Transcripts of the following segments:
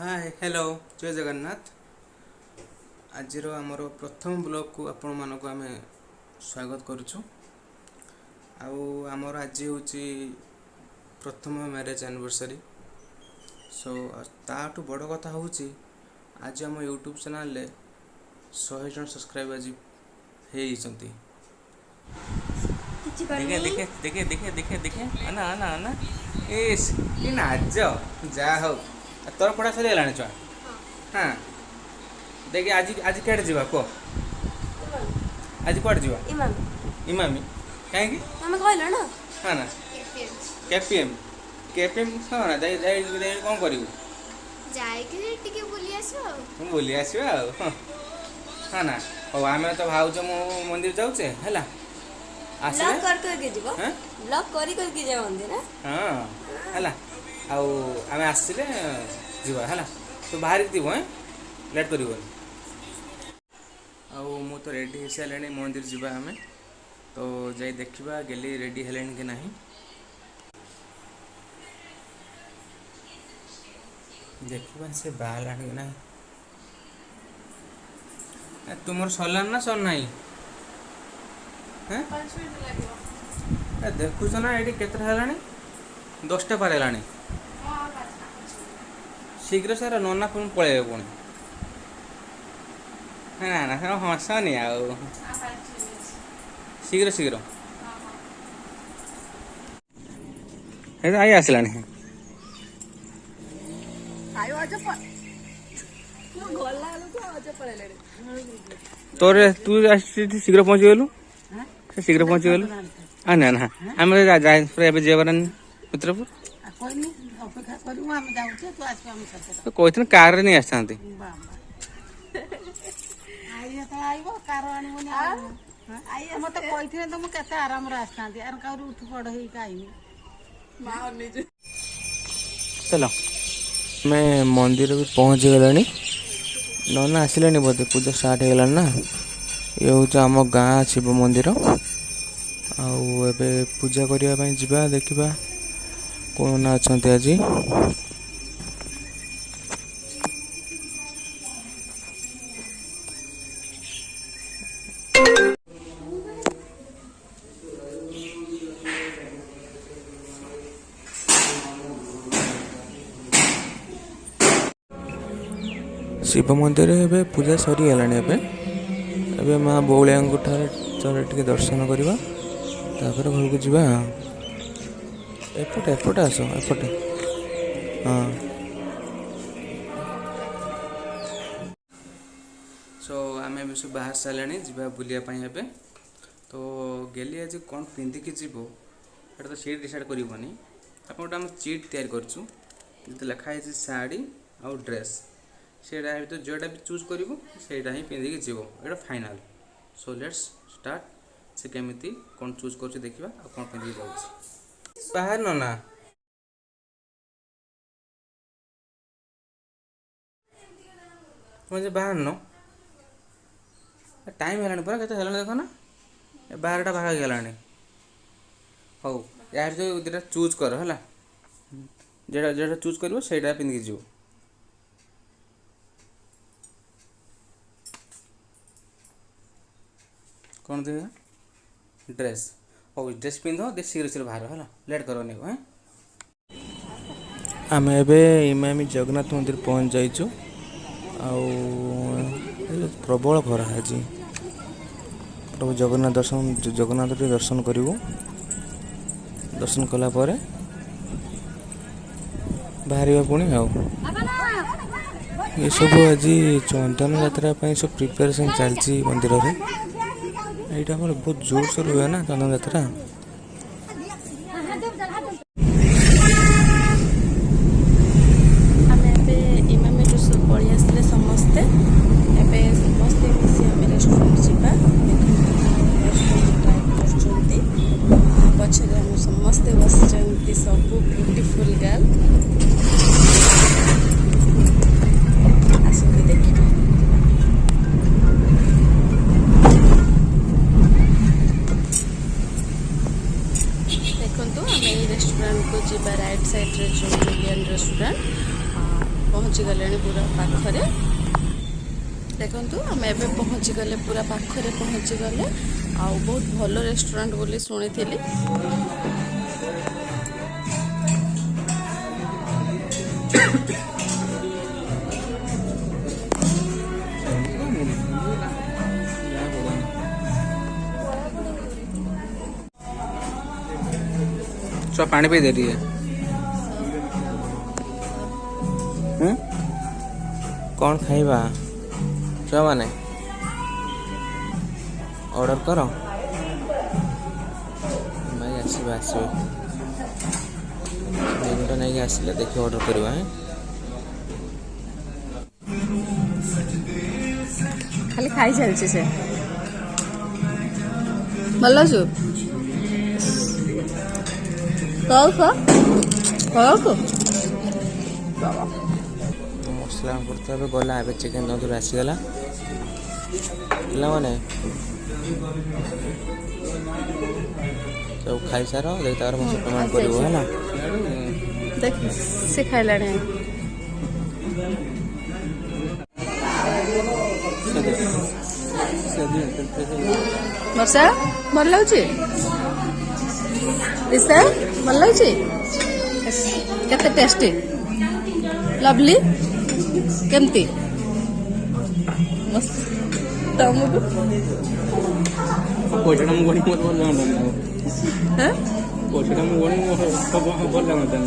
Hi hello जय जगन्नाथ। आज आमर प्रथम ब्लॉग को आपण मानक आम स्वागत करुचु। आमर आज हूँ प्रथम मैरिज एनिवर्सरी। सो ताठू बड़ कथा हूँ आज आम यूट्यूब चैनल 100 जन सब्सक्राइब आज होती। देखे देखे देखे देखे देखे देखे आना आना आना इस कि नाच जा हो तोर पढ़ा सरी गलानी छुआ। हाँ देखे आज आज कड़े जा कह आज कड़े जा इमामी कहीं कहल ना हाँ ना केपीएम केपीएम हाँ ना कौन करूँ बुली आस हाँ ना हौ आम तो भाज मो मंदिर जाऊे है ब्लॉग करके जीवो ब्लॉग करके जाओ मंदिर हाँ है आम आसले जीवा है तो बाहर थी लेट कर मु तो रेडी हो सारे मंदिर जीवा आम तो जाई देखा गेली रेडी है कि नहीं। देखा से बाहर कि ना तुम सरलान ना सर ना देखुच ना ये के 10टा पार है शीघ्र सारा नना पुणी पलैबे पुणी ना ना सर हसनी आउ शीघ्र शीघ्र आई आसला तोर तू शीघ्र पहुँची गलु शीघ्र पहुँची गलु ना ना आम जेबार मित्रपुर कही कार नहीं आस चलो मैं मंदिर भी पहुँच गला नना आसिले बोधे पूजा स्टार्ट हो ना। ये हूँ आम गाँ शिव मंदिर आबे पूजा करने जा देखा कौन अच्छा आज शिव मंदिर ए पूजा सरी गलानी ए माँ बौलिया चल टे दर्शन करवा तापर घर को जीवा एपटे एपटे आस एपटे हाँ। सो आम सब बाहर सारे जा बुलापाई हे तो गेली आज कौन पिंधिकी जीव तो सीट डिसाइड करनी आप गोटे आम चिट तैयारी करूँ लिखाई शाढ़ी आउ ड्रेस से जोटा भी चूज कर ही पिंधिकी जीव ये फाइनाल। सो लेट्स स्टार्ट से केमी कौन चूज कर देखा कौन पिंधिकी जाऊँ बाहर नना तुम बाहर न टाइम है पूरा कैसे देख ना 12टा बाहर गला हौ यार जो दुटा चूज कर है जेटा जेटा चूज कर पिंधिकी जीव कौन देगा ड्रेस ओ ड्रेस पिंध दे शीघ्र शीघ्र बाहर है लेट करनी है। आम ए इमामी जगन्नाथ मंदिर पहुँच जाइचु प्रबल खरा आज प्रभु जगन्नाथ दर्शन करूँ दर्शन कला बाहर पुणी ये सब आज चंदन यात्रा सब प्रिपेरेसन चलती मंदिर में यहाँ बहुत जोर सोर हुए ना चंदन यात्रा। इमामी पलि आसले समस्ते समस्ते मिसी आम रेस्टोरेंट जावा पछरे आम समस्ते बस सब ब्यूटीफुल गर्ल आसके देखिए पहुँची गले पूरा पाखरे देखु आम एवं पहुँची गले पूरा पाखरे पहुँची गले आ बहुत भल रेस्टोरेंट बोली शुणी छुआ पानी पे दे रही है कौन खाइबा छुआ माने ऑर्डर करो भाई आसबे आसबे मेनूटा नहीं आसले देखिए ऑर्डर करवा खाली खाई चलছে से भल छु मसला करते गला ए चिकेन तंदूरी आसीगला पे सब खाई सार देख पेमेंट कर देख से खाइला वर्षा भल लगे रिसा भल लगे केते टेस्टी लवली केमती मस्त तमको पैसा मुझे बहुत भल लगा हैं पैसा मुझे भल लगा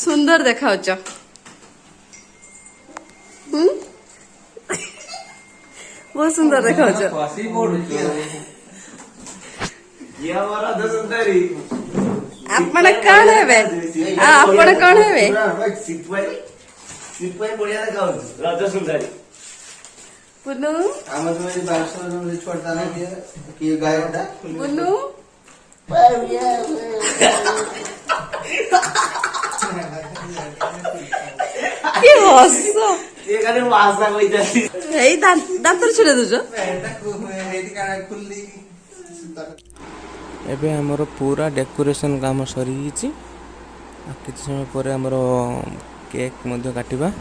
सुंदर देखा बहुत सुंदर देखा आपण कौन है आपण कौन है पुनू पुनू কি হস এখানে ভাষা কইতাছি এই দাঁতর ছেড়ে দুজ एबे हमरो पूरा डेकोरेशन काम सरी किछि समय पर हमरो cake Madhya काटिबा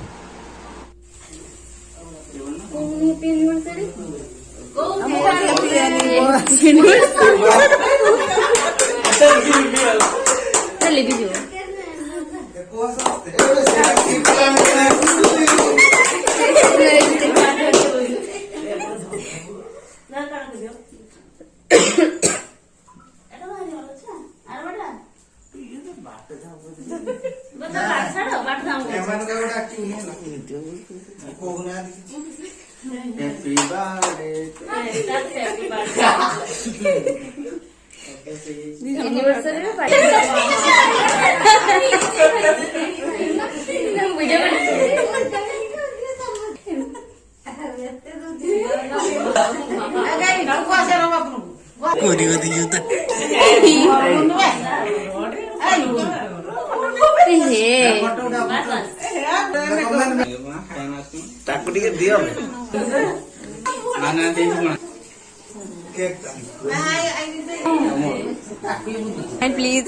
Happy birthday. Takut dia diam. Mana dia cuma. And please